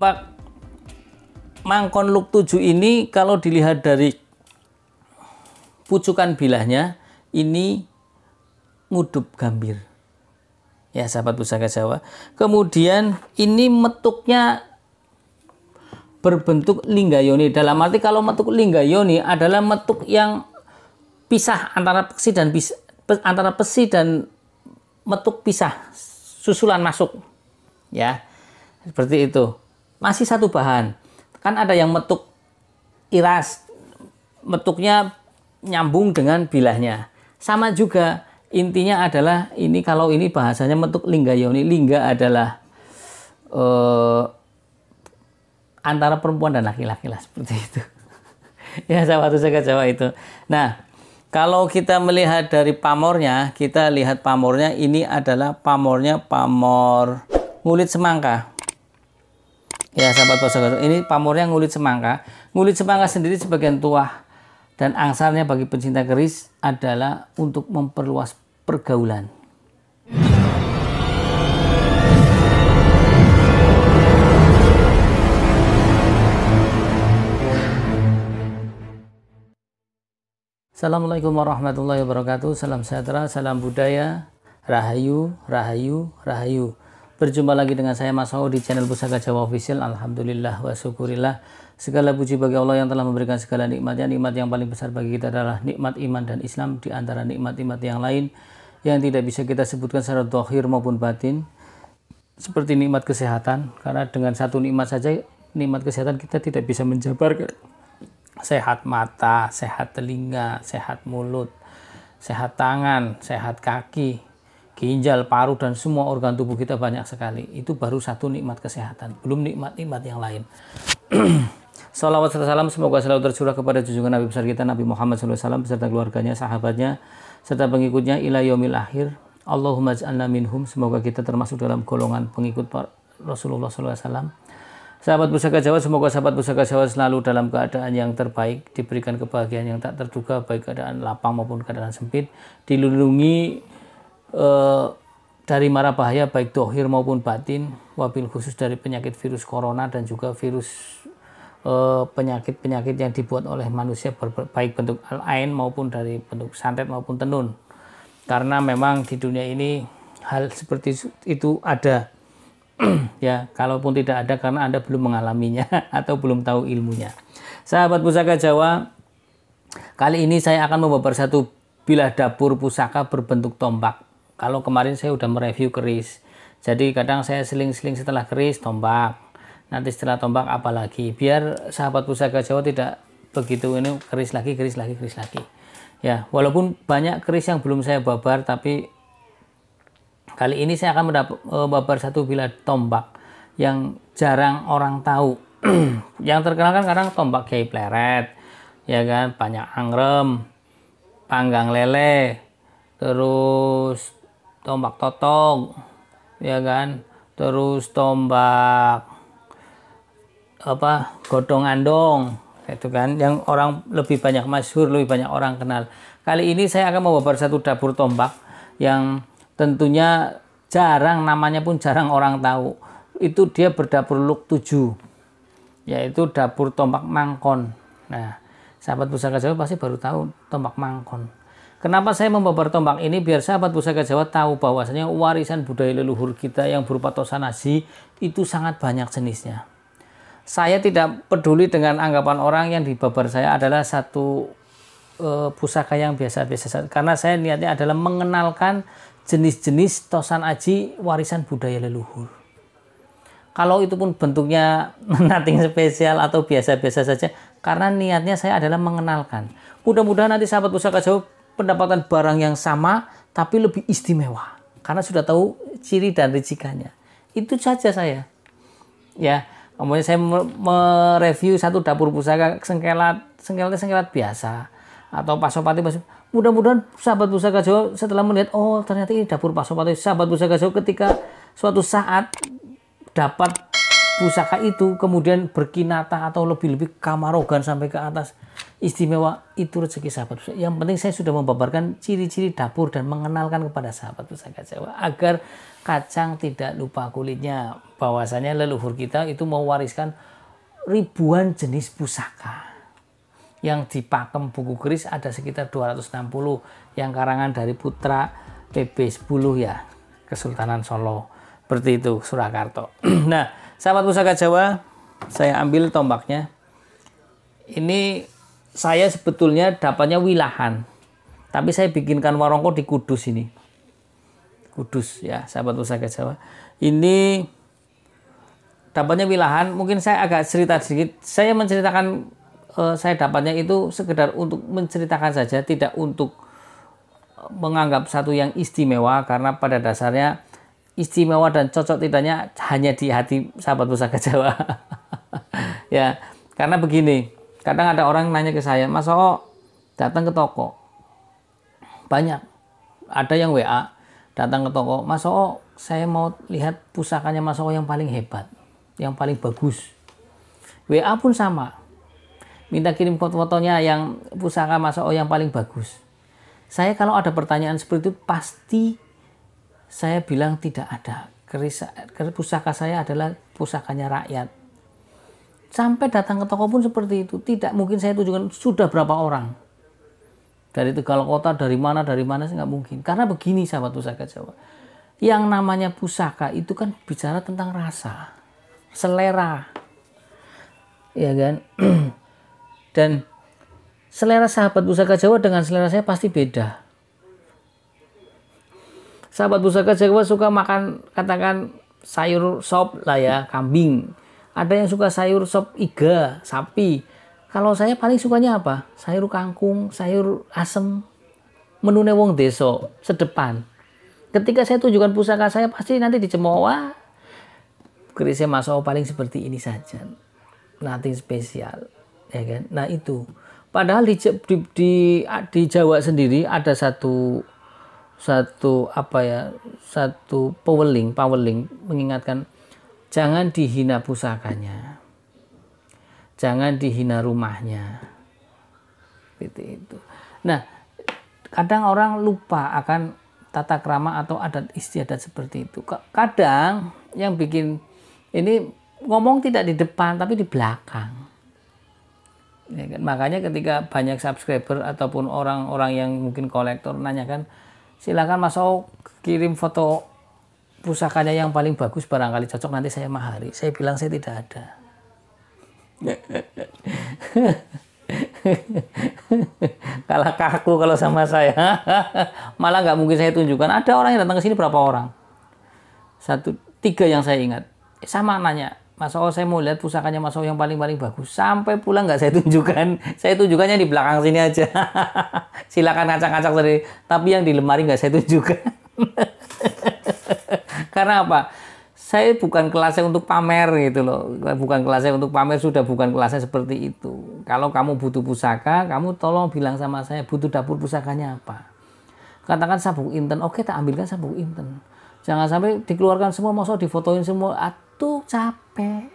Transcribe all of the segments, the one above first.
Pak Mangkon Luk 7 ini kalau dilihat dari pucukan bilahnya ini ngudup gambir. Ya, sahabat pusaka Jawa. Kemudian ini metuknya berbentuk linggayoni. Dalam arti kalau metuk linggayoni adalah metuk yang pisah antara pesi dan metuk pisah, susulan masuk. Ya. Seperti itu. Masih satu bahan. Kan ada yang metuk iras, metuknya nyambung dengan bilahnya. Sama juga, intinya adalah ini, kalau ini bahasanya metuk linggayoni. Lingga adalah antara perempuan dan laki-laki lah, seperti itu. Ya, sahabat pusaka Jawa itu. Nah, kalau kita melihat dari pamornya, kita lihat pamornya ini adalah pamor ngulit semangka. Ya, sahabat pusaka Jawa, ini pamornya ngulit semangka. Ngulit semangka sendiri sebagian tuah dan angsarnya bagi pencinta keris adalah untuk memperluas pergaulan. Assalamualaikum warahmatullahi wabarakatuh. Salam sejahtera, salam budaya, rahayu, rahayu, rahayu. Berjumpa lagi dengan saya Mas Ho di channel Pusaka Jawa Official. Alhamdulillah wa syukurillah. Segala puji bagi Allah yang telah memberikan segala nikmatnya. Nikmat yang paling besar bagi kita adalah nikmat iman dan Islam, di antara nikmat-nikmat yang lain yang tidak bisa kita sebutkan secara zahir maupun batin, seperti nikmat kesehatan. Karena dengan satu nikmat saja, nikmat kesehatan, kita tidak bisa menjabarkan. Sehat mata, sehat telinga, sehat mulut, sehat tangan, sehat kaki, ginjal, paru, dan semua organ tubuh kita banyak sekali. Itu baru satu nikmat kesehatan, belum nikmat-nikmat yang lain. Salawat serta salam semoga selalu tercurah kepada junjungan Nabi besar kita Nabi Muhammad SAW beserta keluarganya, sahabatnya, serta pengikutnya ila yaumil akhir. Allahumma ij'alna minhum, semoga kita termasuk dalam golongan pengikut Rasulullah SAW. Sahabat pusaka Jawa, semoga sahabat pusaka Jawa selalu dalam keadaan yang terbaik, diberikan kebahagiaan yang tak terduga, baik keadaan lapang maupun keadaan sempit, dilindungi dari mara bahaya baik dohir maupun batin, wabil khusus dari penyakit virus corona dan juga virus penyakit-penyakit yang dibuat oleh manusia, baik bentuk al-ain maupun dari bentuk santet maupun tenun. Karena memang di dunia ini hal seperti itu ada. Ya, kalaupun tidak ada karena Anda belum mengalaminya atau belum tahu ilmunya. Sahabat pusaka Jawa, kali ini saya akan membabar satu bilah dapur pusaka berbentuk tombak. Kalau kemarin saya udah mereview keris, jadi kadang saya seling-seling setelah keris tombak, nanti setelah tombak apalagi, biar sahabat pusaka Jawa tidak begitu ini keris lagi. Ya, walaupun banyak keris yang belum saya babar, tapi kali ini saya akan membabar satu bilah tombak yang jarang orang tahu. Yang terkenal kan kadang tombak Kiai Pleret, ya kan, banyak angrem, panggang lele, terus tombak totok, ya kan, terus tombak godong andong, itu kan, yang orang lebih banyak masyhur, lebih banyak orang kenal. Kali ini saya akan membabar satu dapur tombak yang tentunya jarang, namanya pun jarang orang tahu. Itu dia berdapur Luk 7, yaitu dapur tombak Mangkon. Nah, sahabat pusaka Jawa pasti baru tahu tombak Mangkon. Kenapa saya membabar tombak ini? Biar sahabat pusaka Jawa tahu bahwasanya warisan budaya leluhur kita yang berupa tosanasi itu sangat banyak jenisnya. Saya tidak peduli dengan anggapan orang yang dibabar saya adalah satu pusaka yang biasa-biasa saja, karena saya niatnya adalah mengenalkan jenis-jenis tosan aji warisan budaya leluhur. Kalau itu pun bentuknya nothing spesial atau biasa-biasa saja, karena niatnya saya adalah mengenalkan. Mudah-mudahan nanti sahabat pusaka Jawa mendapatkan barang yang sama tapi lebih istimewa, karena sudah tahu ciri dan ricikannya. Itu saja saya. Ya, kemudian saya mereview satu dapur pusaka sengkelat biasa atau pasopati. Mudah-mudahan sahabat pusaka Jawa setelah melihat, oh ternyata ini dapur pasopati. Sahabat pusaka Jawa ketika suatu saat dapat pusaka itu kemudian berkinata atau lebih-lebih kamarogan sampai ke atas, istimewa itu rezeki sahabat pusaka. Yang penting saya sudah membabarkan ciri-ciri dapur dan mengenalkan kepada sahabat pusaka Jawa agar kacang tidak lupa kulitnya. Bahwasanya leluhur kita itu mewariskan ribuan jenis pusaka. Yang di pakem buku keris ada sekitar 260 yang karangan dari putra PB 10 ya, Kesultanan Solo. Seperti itu, Surakarta. Nah, sahabat pusaka Jawa, saya ambil tombaknya. Ini saya sebetulnya dapatnya wilahan, tapi saya bikinkan warongko di Kudus ini. Kudus ya, sahabat pusaka Jawa. Ini dapatnya wilahan, mungkin saya agak cerita sedikit. Saya menceritakan saya dapatnya itu sekedar untuk menceritakan saja, tidak untuk menganggap satu yang istimewa, karena pada dasarnya istimewa dan cocok tidaknya hanya di hati sahabat pusaka Jawa. Ya, karena begini. Kadang ada orang nanya ke saya, Mas Oo datang ke toko. Banyak. Ada yang WA datang ke toko, Mas Oo saya mau lihat pusakanya Mas Oo yang paling hebat, yang paling bagus. WA pun sama. Minta kirim foto-fotonya yang pusaka Mas Oo yang paling bagus. Saya kalau ada pertanyaan seperti itu pasti saya bilang tidak ada. Pusaka saya adalah pusakanya rakyat. Sampai datang ke toko pun seperti itu. Tidak mungkin saya tunjukkan sudah berapa orang. Dari Tegal Kota, dari mana sih nggak mungkin. Karena begini sahabat pusaka Jawa. Yang namanya pusaka itu kan bicara tentang rasa, selera. Ya kan? Dan selera sahabat pusaka Jawa dengan selera saya pasti beda. Sahabat pusaka Jawa suka makan, katakan sayur sop lah ya, kambing. Ada yang suka sayur sop iga, sapi. Kalau saya paling sukanya apa? Sayur kangkung, sayur asem. Menune wong deso, sedepan. Ketika saya tunjukkan pusaka saya pasti nanti dicemooh. Kerisnya Mas Oo paling seperti ini saja. Nothing spesial. Ya kan? Nah itu. Padahal di Jawa sendiri ada satu paweling mengingatkan, jangan dihina pusakanya, jangan dihina rumahnya. Seperti itu. Nah, kadang orang lupa akan tata krama atau adat istiadat seperti itu. Kadang yang bikin ini ngomong tidak di depan tapi di belakang. Ya kan? Makanya ketika banyak subscriber ataupun orang-orang yang mungkin kolektor nanyakan, silakan Mas Oo kirim foto pusakanya yang paling bagus, barangkali cocok nanti saya mahari. Saya bilang saya tidak ada. Kalah kaku kalau sama saya. Malah nggak mungkin saya tunjukkan. Ada orang yang datang ke sini berapa orang? 3 yang saya ingat. Sama nanya, Mas Oo saya mau lihat pusakanya Mas Oo yang paling bagus. Sampai pulang nggak saya tunjukkan. Saya tunjukkannya di belakang sini aja. Silakan ngacak-ngacak sendiri. Tapi yang di lemari nggak saya tunjukkan. Karena apa? Saya bukan kelasnya untuk pamer gitu loh. Bukan kelasnya untuk pamer, sudah bukan kelasnya seperti itu. Kalau kamu butuh pusaka, kamu tolong bilang sama saya butuh dapur pusakanya apa. Katakan sabuk inten, oke tak ambilkan sabuk inten. Jangan sampai dikeluarkan semua, masa difotoin semua. Atuh capek.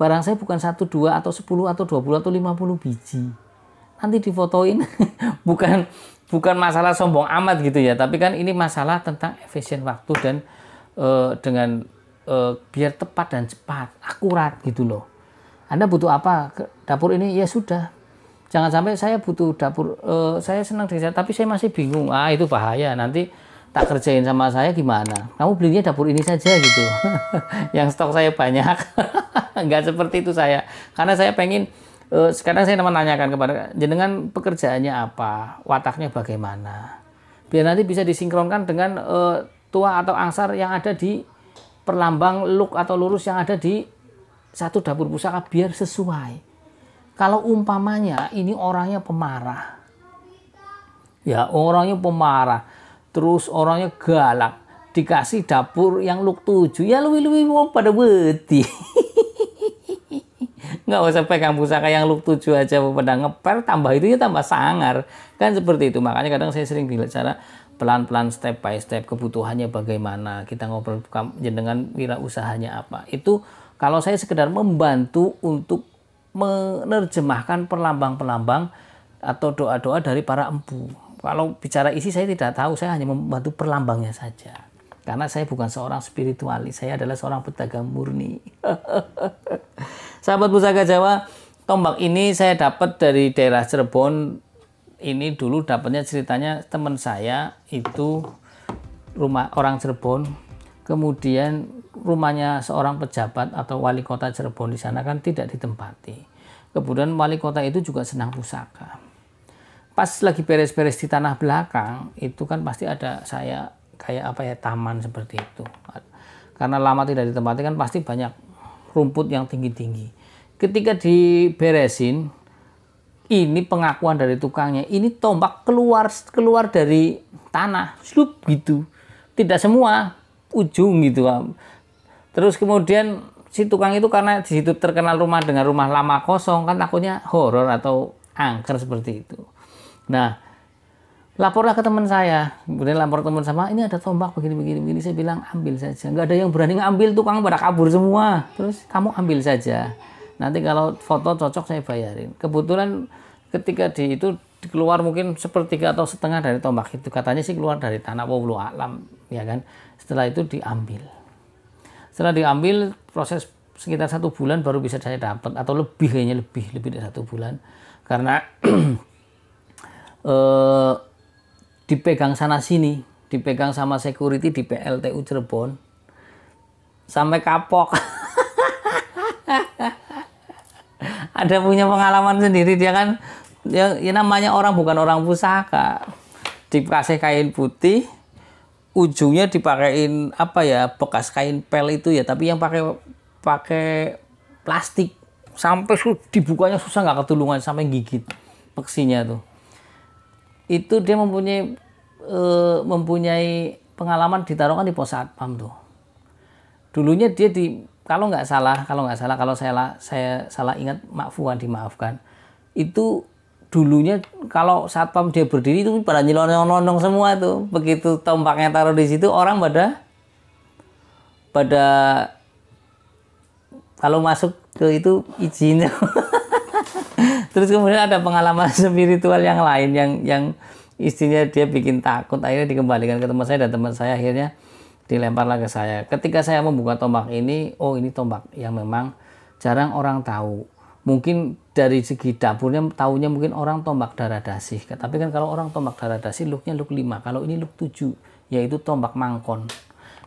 Barang saya bukan 1, 2, atau 10, atau 20, atau 50 biji. Nanti difotoin. bukan masalah sombong amat gitu ya. Tapi kan ini masalah tentang efisien waktu dan dengan biar tepat dan cepat, akurat gitu loh. Anda butuh apa? Dapur ini ya sudah. Jangan sampai saya butuh dapur, saya senang dengan tapi saya masih bingung. Itu bahaya. Nanti tak kerjain sama saya gimana? Kamu belinya dapur ini saja gitu. Yang stok saya banyak. Enggak seperti itu saya. Karena saya pengen sekarang saya menanyakan kepada jenengan pekerjaannya apa, wataknya bagaimana. Biar nanti bisa disinkronkan dengan tua atau angsar yang ada di perlambang luk atau lurus yang ada di satu dapur pusaka biar sesuai. Kalau umpamanya ini orangnya pemarah. Ya, orangnya pemarah. Terus orangnya galak. Dikasih dapur yang luk 7. Ya luwi-luwi wong pada wedi. Nggak usah pegang pusaka yang luk 7 aja pada ngepel, tambah itu ya tambah sangar. Kan seperti itu. Makanya kadang saya sering bicara pelan-pelan, step by step, kebutuhannya bagaimana, kita ngobrol dengan wirausahanya apa. Itu kalau saya sekedar membantu untuk menerjemahkan perlambang-perlambang atau doa-doa dari para empu. Kalau bicara isi saya tidak tahu, saya hanya membantu perlambangnya saja. Karena saya bukan seorang spiritualis, saya adalah seorang pedagang murni. Sahabat Pusaka Jawa, tombak ini saya dapat dari daerah Cirebon. Ini dulu dapatnya ceritanya teman saya itu rumah orang Cirebon, kemudian rumahnya seorang pejabat atau wali kota Cirebon di sana kan tidak ditempati. Kemudian wali kota itu juga senang pusaka. Pas lagi beres-beres di tanah belakang itu kan pasti ada saya kayak apa ya, taman seperti itu. Karena lama tidak ditempati kan pasti banyak rumput yang tinggi-tinggi. Ketika diberesin, ini pengakuan dari tukangnya, ini tombak keluar dari tanah, slup gitu. Tidak semua ujung gitu. Terus kemudian si tukang itu karena di situ terkenal rumah dengan rumah lama kosong kan takutnya horor atau angker seperti itu. Nah, laporlah ke teman saya, kemudian lapor teman sama, ini ada tombak begini. Saya bilang ambil saja, nggak ada yang berani ngambil, tukang pada kabur semua. Terus kamu ambil saja, nanti kalau foto cocok saya bayarin. Kebetulan ketika itu keluar mungkin sepertiga atau setengah dari tombak itu, katanya sih keluar dari tanah, wallahu alam, ya kan. Setelah itu diambil. Setelah diambil proses sekitar 1 bulan baru bisa saya dapat, atau lebih kayaknya lebih dari 1 bulan, karena dipegang sana sini, dipegang sama security di PLTU Cirebon sampai kapok. Ada punya pengalaman sendiri dia kan, ya namanya orang bukan orang pusaka, dikasih kain putih, ujungnya dipakein apa ya, bekas kain pel itu ya, tapi yang pakai plastik, sampai dibukanya susah, nggak ketulungan, sampai gigit peksinya tuh. Itu dia mempunyai pengalaman ditaruhkan di pos satpam tuh. Dulunya dia kalau nggak salah kalau saya salah ingat, dimaafkan. Itu dulunya kalau satpam dia berdiri itu pada nyelonong-nyelonong semua tuh. Begitu tombaknya taruh di situ, orang pada kalau masuk ke itu izin. Terus kemudian ada pengalaman spiritual yang lain yang istrinya dia bikin takut, akhirnya dikembalikan ke teman saya, dan teman saya akhirnya dilemparlah ke saya. Ketika saya membuka tombak ini, oh ini tombak yang memang jarang orang tahu. Mungkin dari segi dapurnya tahunya mungkin orang tombak darah dasih. Tapi kan kalau orang tombak darah dasih looknya look 5, kalau ini look 7, yaitu tombak mangkon.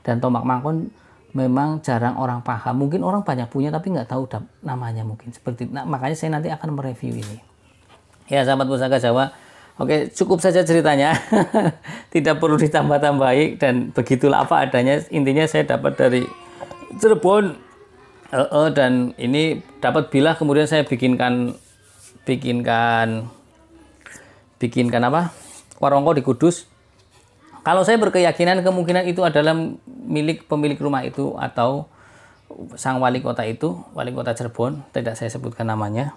Dan tombak mangkon memang jarang orang paham. Mungkin orang banyak punya tapi nggak tahu namanya mungkin seperti. Nah, makanya saya nanti akan mereview ini. Ya sahabat Pusaka Jawa, oke cukup saja ceritanya. Tidak perlu ditambah-tambahi, dan begitulah apa adanya. Intinya saya dapat dari Cirebon, dan ini dapat bilah, kemudian saya bikinkan apa? Warongko di Kudus. Kalau saya berkeyakinan kemungkinan itu adalah milik pemilik rumah itu atau sang wali kota itu, wali kota Cirebon, tidak saya sebutkan namanya.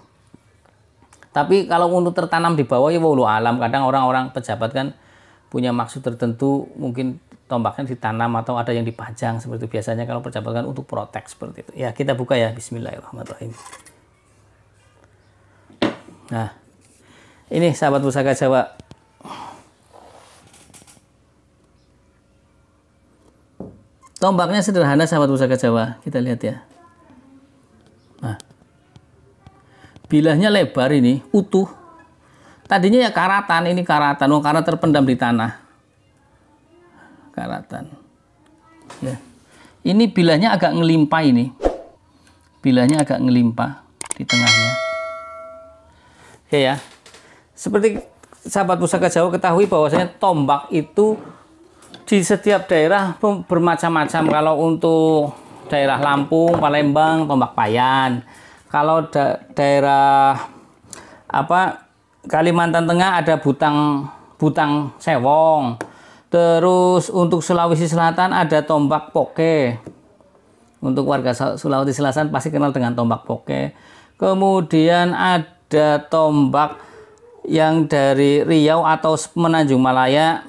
Tapi kalau untuk tertanam di bawah ya wallahu alam, kadang orang-orang pejabat kan punya maksud tertentu, mungkin tombaknya ditanam atau ada yang dipajang seperti itu. Biasanya kalau pejabat kan untuk protek seperti itu. Ya kita buka ya, bismillahirrahmanirrahim. Nah, ini sahabat Pusaka Jawa. Tombaknya sederhana sahabat Pusaka Jawa, kita lihat ya. Nah, bilahnya lebar ini, utuh. Tadinya ya karatan, ini karatan, karena terpendam di tanah. Karatan. Ya. Ini bilahnya agak ngelimpah ini. Bilahnya agak ngelimpah di tengahnya. Oke ya. Seperti sahabat Pusaka Jawa ketahui bahwasanya tombak itu di setiap daerah bermacam-macam. Kalau untuk daerah Lampung, Palembang, tombak payan. Kalau daerah Kalimantan Tengah ada butang sewong. Terus untuk Sulawesi Selatan ada tombak poke. Untuk warga Sulawesi Selatan pasti kenal dengan tombak poke. Kemudian ada tombak yang dari Riau atau Menanjung Malaya,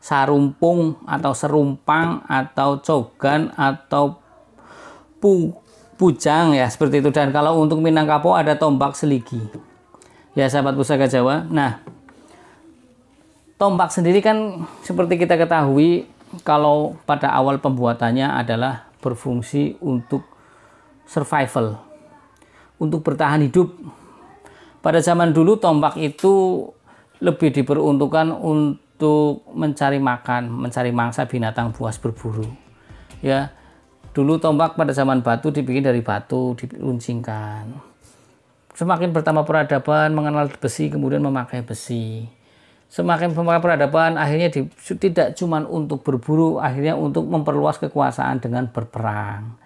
sarumpung atau serumpang atau cogan atau bujang ya seperti itu. Dan kalau untuk Minangkabau ada tombak seligi. Ya sahabat Pusaka Jawa. Nah, tombak sendiri kan seperti kita ketahui kalau pada awal pembuatannya adalah berfungsi untuk survival, untuk bertahan hidup. Pada zaman dulu tombak itu lebih diperuntukkan untuk mencari makan, mencari mangsa binatang buas berburu. Ya, dulu tombak pada zaman batu dibikin dari batu, diruncingkan. Semakin bertambah peradaban, mengenal besi, kemudian memakai besi. Semakin memakai peradaban, akhirnya tidak cuma untuk berburu, akhirnya untuk memperluas kekuasaan dengan berperang.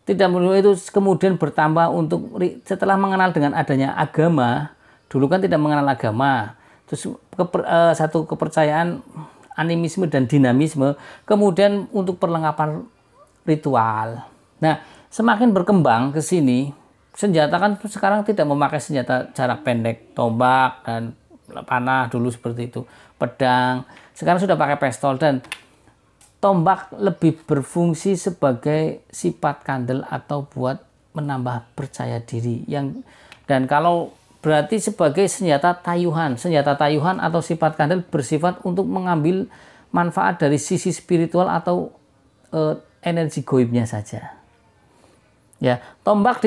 Tidak melulu itu, kemudian bertambah untuk setelah mengenal dengan adanya agama. Dulu kan tidak mengenal agama. Terus satu kepercayaan animisme dan dinamisme, kemudian untuk perlengkapan ritual. Nah, semakin berkembang ke sini, senjata kan sekarang tidak memakai senjata jarak pendek, tombak dan panah dulu seperti itu, pedang. Sekarang sudah pakai pistol, dan tombak lebih berfungsi sebagai sifat kandel atau buat menambah percaya diri. Dan kalau berarti sebagai senjata tayuhan atau sifat kandel bersifat untuk mengambil manfaat dari sisi spiritual atau energi goibnya saja. Ya, tombak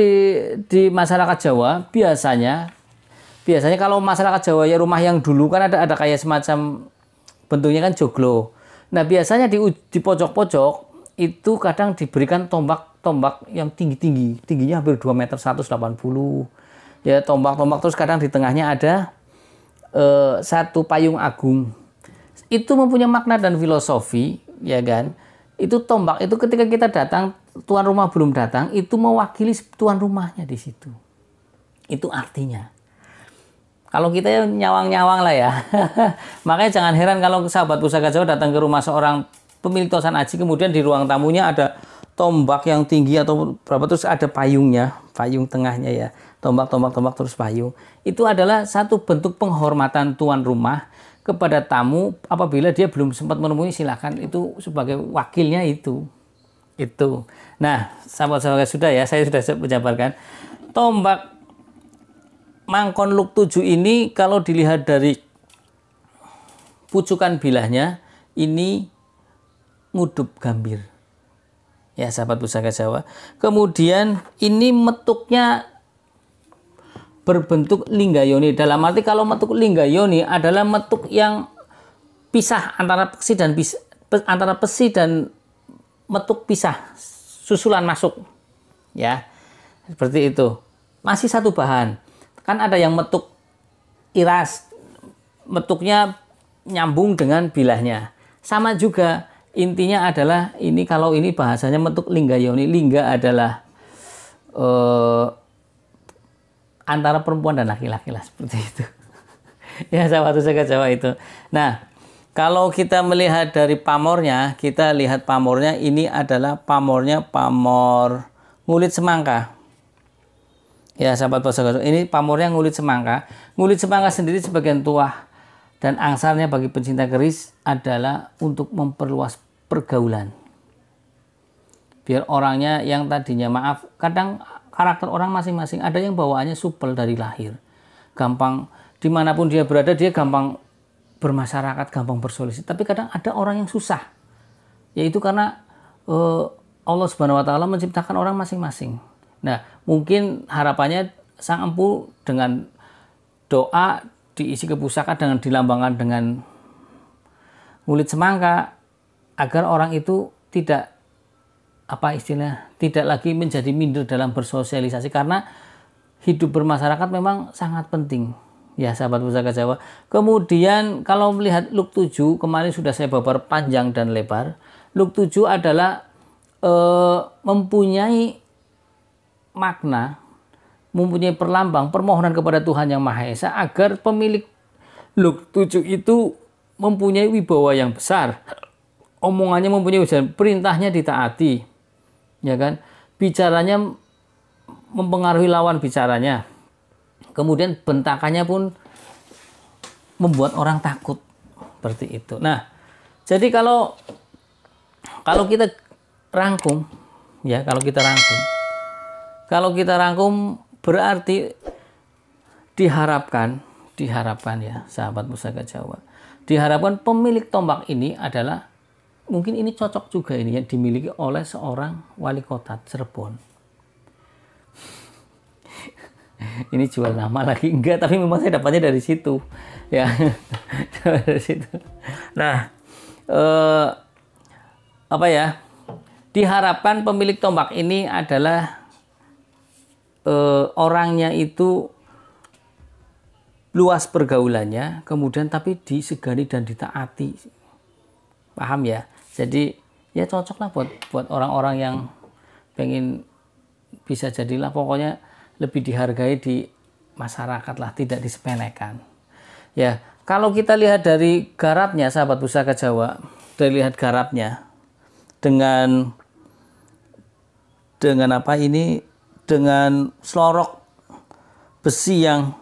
di masyarakat Jawa biasanya kalau masyarakat Jawa ya, rumah yang dulu kan ada kayak semacam bentuknya kan joglo. Nah, biasanya di pojok-pojok itu kadang diberikan tombak yang tingginya hampir 2 meter 180. Ya, tombak terus kadang di tengahnya ada satu payung agung. Itu mempunyai makna dan filosofi, ya kan? Itu tombak itu ketika kita datang, tuan rumah belum datang, itu mewakili tuan rumahnya di situ. Itu artinya. Kalau kita ya nyawang-nyawang lah ya. Makanya jangan heran kalau sahabat Pusaka Jawa datang ke rumah seorang pemilik tosan aji, kemudian di ruang tamunya ada tombak yang tinggi atau berapa, terus ada payungnya, payung tengahnya ya. Tombak terus payung. Itu adalah satu bentuk penghormatan tuan rumah kepada tamu. Apabila dia belum sempat menemui, silakan, itu sebagai wakilnya itu. Nah, sahabat-sahabat sudah ya, saya sudah menjabarkan tombak Mangkon Luk 7 ini kalau dilihat dari pucukan bilahnya ini ngudup gambir. Ya, sahabat Pusaka Jawa. Kemudian ini metuknya berbentuk linggayoni. Dalam arti kalau metuk linggayoni adalah metuk yang pisah antara pesi dan metuk pisah, susulan masuk. Ya. Seperti itu. Masih satu bahan. Kan ada yang metuk iras, metuknya nyambung dengan bilahnya. Sama juga, intinya adalah ini, kalau ini bahasanya metuk linggayoni. Lingga adalah antara perempuan dan laki-laki lah, seperti itu. Ya, sahabat Pusaka Jawa itu. Nah, kalau kita melihat dari pamornya, kita lihat pamornya ini adalah pamor ngulit semangka. Ya, sahabat Pusaka Jawa, ini pamornya ngulit semangka. Ngulit semangka sendiri sebagian tuah dan angsarnya bagi pencinta keris adalah untuk memperluas pergaulan. Biar orangnya yang tadinya, maaf, kadang karakter orang masing-masing, ada yang bawaannya supel dari lahir, gampang dimanapun dia berada, dia gampang bermasyarakat, gampang bersolusi. Tapi kadang ada orang yang susah, yaitu karena Allah Subhanahu wa Ta'ala menciptakan orang masing-masing. Nah, mungkin harapannya sang empu dengan doa diisi ke pusaka dengan dilambangkan dengan ngulit semangka, agar orang itu tidak tidak lagi menjadi minder dalam bersosialisasi, karena hidup bermasyarakat memang sangat penting. Ya, sahabat Pusaka Jawa. Kemudian kalau melihat Luk 7, kemarin sudah saya babar panjang dan lebar. Luk 7 adalah mempunyai makna, mempunyai perlambang permohonan kepada Tuhan Yang Maha Esa agar pemilik Luk 7 itu mempunyai wibawa yang besar. Omongannya mempunyai ujian, perintahnya ditaati. Ya kan? Bicaranya mempengaruhi lawan bicaranya. Kemudian bentakannya pun membuat orang takut. Seperti itu. Nah, jadi kalau kita rangkum, ya, kalau kita rangkum, Kalau kita rangkum berarti diharapkan ya sahabat Pusaka Jawa, diharapkan pemilik tombak ini adalah, mungkin ini cocok juga ini yang dimiliki oleh seorang wali kota Cirebon. Ini jual nama lagi enggak, tapi memang saya dapatnya dari situ ya. Dari situ. Nah, apa ya, diharapkan pemilik tombak ini adalah orangnya itu luas pergaulannya, kemudian tapi disegani dan ditaati, paham ya? Jadi ya cocok lah buat orang-orang yang pengen bisa jadilah pokoknya lebih dihargai di masyarakat lah, tidak disepelekan. Ya, kalau kita lihat dari garapnya sahabat Pusaka Jawa, dari lihat garapnya dengan apa ini, dengan selorok besi yang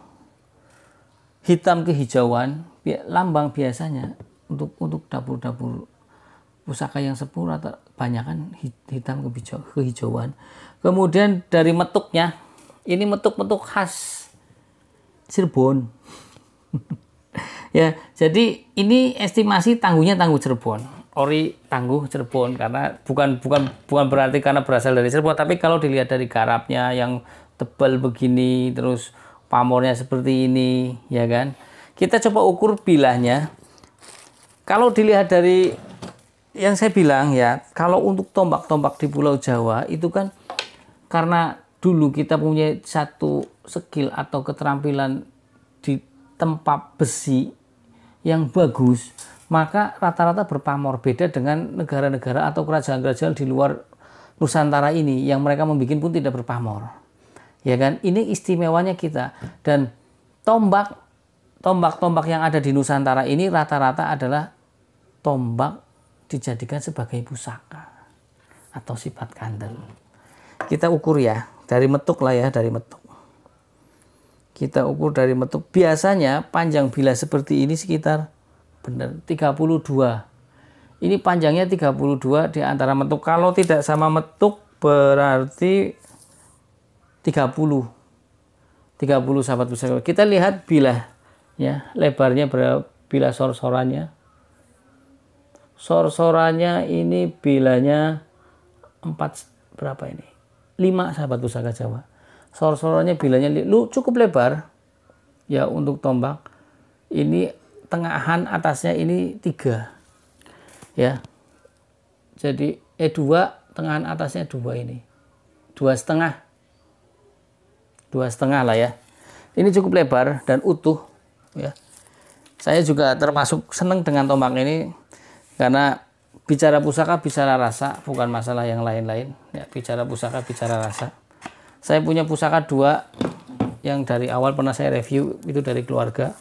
hitam kehijauan, lambang biasanya untuk dapur-dapur pusaka yang sepuh rata banyakan hitam kehijauan. Kemudian dari metuknya, ini metuk-metuk khas Cirebon. Ya, jadi ini estimasi tangguh Cirebon. Ori tangguh Cirebon karena bukan berarti karena berasal dari Cirebon, tapi kalau dilihat dari garapnya yang tebal begini, terus pamornya seperti ini, ya kan? Kita coba ukur bilahnya. Kalau dilihat dari yang saya bilang ya, kalau untuk tombak-tombak di Pulau Jawa itu kan karena dulu kita punya satu skill atau keterampilan di tempat besi yang bagus, maka rata-rata berpamor, beda dengan negara-negara atau kerajaan-kerajaan di luar Nusantara ini yang mereka membuat pun tidak berpamor. Ya kan, ini istimewanya kita. Dan tombak-tombak yang ada di Nusantara ini rata-rata adalah tombak dijadikan sebagai pusaka atau sifat kandel. Kita ukur ya dari metuk lah ya, dari metuk. Kita ukur dari metuk. Biasanya panjang bilah seperti ini sekitar 32. Ini panjangnya 32 di antara metuk. Kalau tidak sama metuk berarti 30 sahabat pusaka. Kita lihat bilah ya, lebarnya berapa, bilah sor-sorannya. Sor-sorannya ini bilahnya 4 berapa ini? 5 sahabat pusaka Jawa. Sor-sorannya bilahnya cukup lebar ya untuk tombak. Ini tengahan atasnya ini 3. Ya. Jadi 2, tengahan atasnya 2 ini. 2,5. 2,5 lah ya. Ini cukup lebar dan utuh ya. Saya juga termasuk senang dengan tombak ini karena bicara pusaka bicara rasa, bukan masalah yang lain-lain ya. Bicara pusaka bicara rasa. Saya punya pusaka 2 yang dari awal pernah saya review, itu dari keluarga.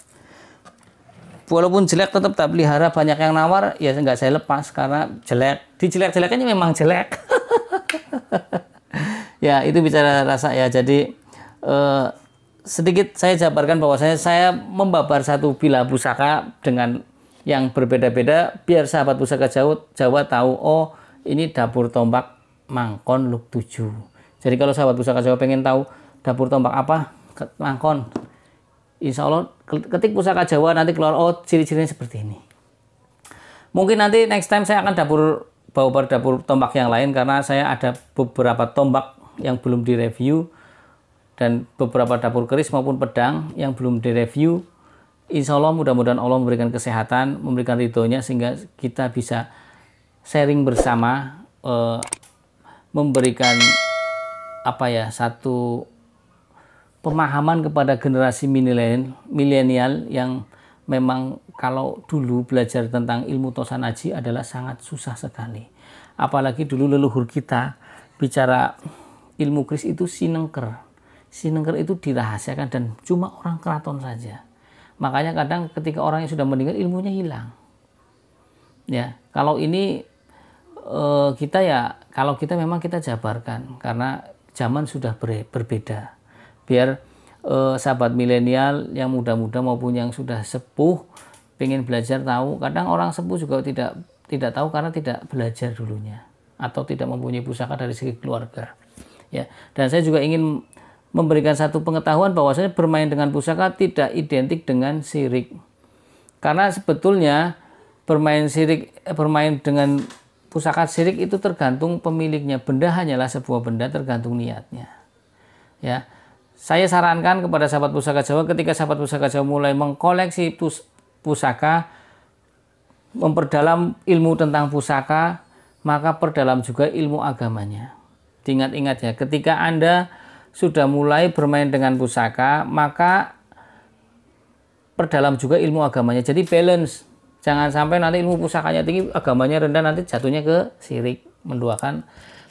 Walaupun jelek tetap tak pelihara, banyak yang nawar ya nggak saya lepas karena jelek. Dijelek-jelekannya memang jelek. Ya itu bicara rasa ya. Jadi sedikit saya jabarkan bahwa saya membabar satu bilah pusaka dengan yang berbeda-beda biar sahabat pusaka Jawa tahu, oh ini dapur tombak Mangkon Luk 7. Jadi kalau sahabat pusaka Jawa pengen tahu dapur tombak apa Mangkon, insya Allah ketik pusaka Jawa nanti keluar, oh ciri-cirinya seperti ini. Mungkin nanti next time saya akan bawa dapur tombak yang lain karena saya ada beberapa tombak yang belum direview dan beberapa dapur keris maupun pedang yang belum direview. Insya Allah mudah-mudahan Allah memberikan kesehatan, memberikan ridhonya sehingga kita bisa sharing bersama, memberikan apa ya, satu pemahaman kepada generasi milenial yang memang kalau dulu belajar tentang ilmu tosan aji adalah sangat susah sekali. Apalagi dulu leluhur kita bicara ilmu keris itu sinengker. Sinengker itu dirahasiakan dan cuma orang keraton saja. Makanya kadang ketika orang yang sudah meninggal ilmunya hilang. Ya, kalau ini kita ya, kalau kita memang kita jabarkan karena zaman sudah berbeda. Biar sahabat milenial yang muda-muda maupun yang sudah sepuh pengen belajar tahu. Kadang orang sepuh juga tidak tahu karena tidak belajar dulunya atau tidak mempunyai pusaka dari segi keluarga. ya. Dan saya juga ingin memberikan satu pengetahuan bahwasanya bermain dengan pusaka tidak identik dengan syirik. Karena sebetulnya bermain dengan pusaka syirik itu tergantung pemiliknya. Benda hanyalah sebuah benda, tergantung niatnya. Ya. Saya sarankan kepada sahabat pusaka Jawa, ketika sahabat pusaka Jawa mulai mengkoleksi pusaka, memperdalam ilmu tentang pusaka, maka perdalam juga ilmu agamanya. Diingat-ingat ya, ketika Anda sudah mulai bermain dengan pusaka, maka perdalam juga ilmu agamanya. Jadi balance. Jangan sampai nanti ilmu pusakanya tinggi, agamanya rendah, nanti jatuhnya ke syirik, menduakan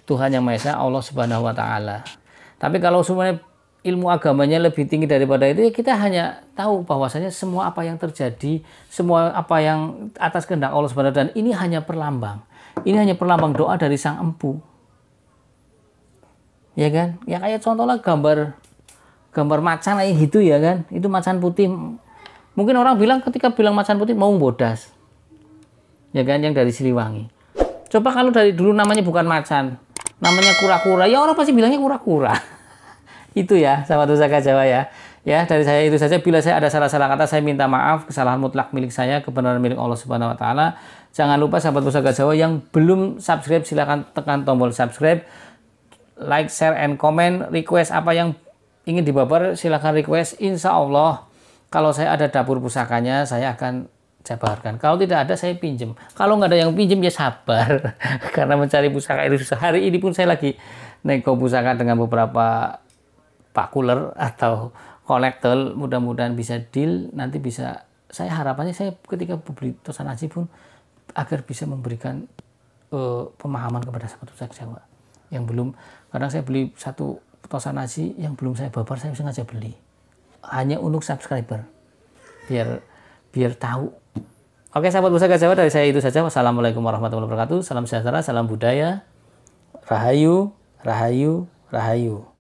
Tuhan Yang Maha Esa, Allah Subhanahu wa taala. Tapi kalau semuanya ilmu agamanya lebih tinggi daripada itu, ya kita hanya tahu bahwasanya semua apa yang terjadi, semua apa yang atas kehendak Allah Subhanahu wa taala, dan ini hanya perlambang. Ini hanya perlambang doa dari sang empu. Ya kan? Ya kayak contohnya gambar macan kayak gitu ya kan. Itu macan putih. Mungkin orang bilang, ketika bilang macan putih mau bodas. Ya kan, yang dari Siliwangi. Coba kalau dari dulu namanya bukan macan, namanya kura-kura, ya orang pasti bilangnya kura-kura. Itu ya, sahabat pusaka Jawa ya. Ya, dari saya itu saja. Bila saya ada salah-salah kata, saya minta maaf. Kesalahan mutlak milik saya, kebenaran milik Allah Subhanahu wa taala. Jangan lupa sahabat pusaka Jawa yang belum subscribe, silakan tekan tombol subscribe. Like, share, and comment. Request apa yang ingin dibabar, silakan request. Insya Allah kalau saya ada dapur pusakanya, saya akan jabarkan. Kalau tidak ada, saya pinjem. Kalau nggak ada yang pinjem, ya sabar. Karena mencari pusaka itu susah. Hari ini pun saya lagi nego pusaka dengan beberapa pakuler atau kolektor, mudah-mudahan bisa deal, nanti bisa, saya harapannya saya ketika beli tosan aji pun agar bisa memberikan pemahaman kepada sahabat pusaka Jawa yang belum. Kadang saya beli satu tosan aji yang belum saya babar, saya sengaja beli hanya untuk subscriber, biar tahu. Oke sahabat pusaka Jawa, dari saya itu saja. Wassalamualaikum warahmatullahi wabarakatuh. Salam sejahtera, salam budaya, rahayu, rahayu, rahayu.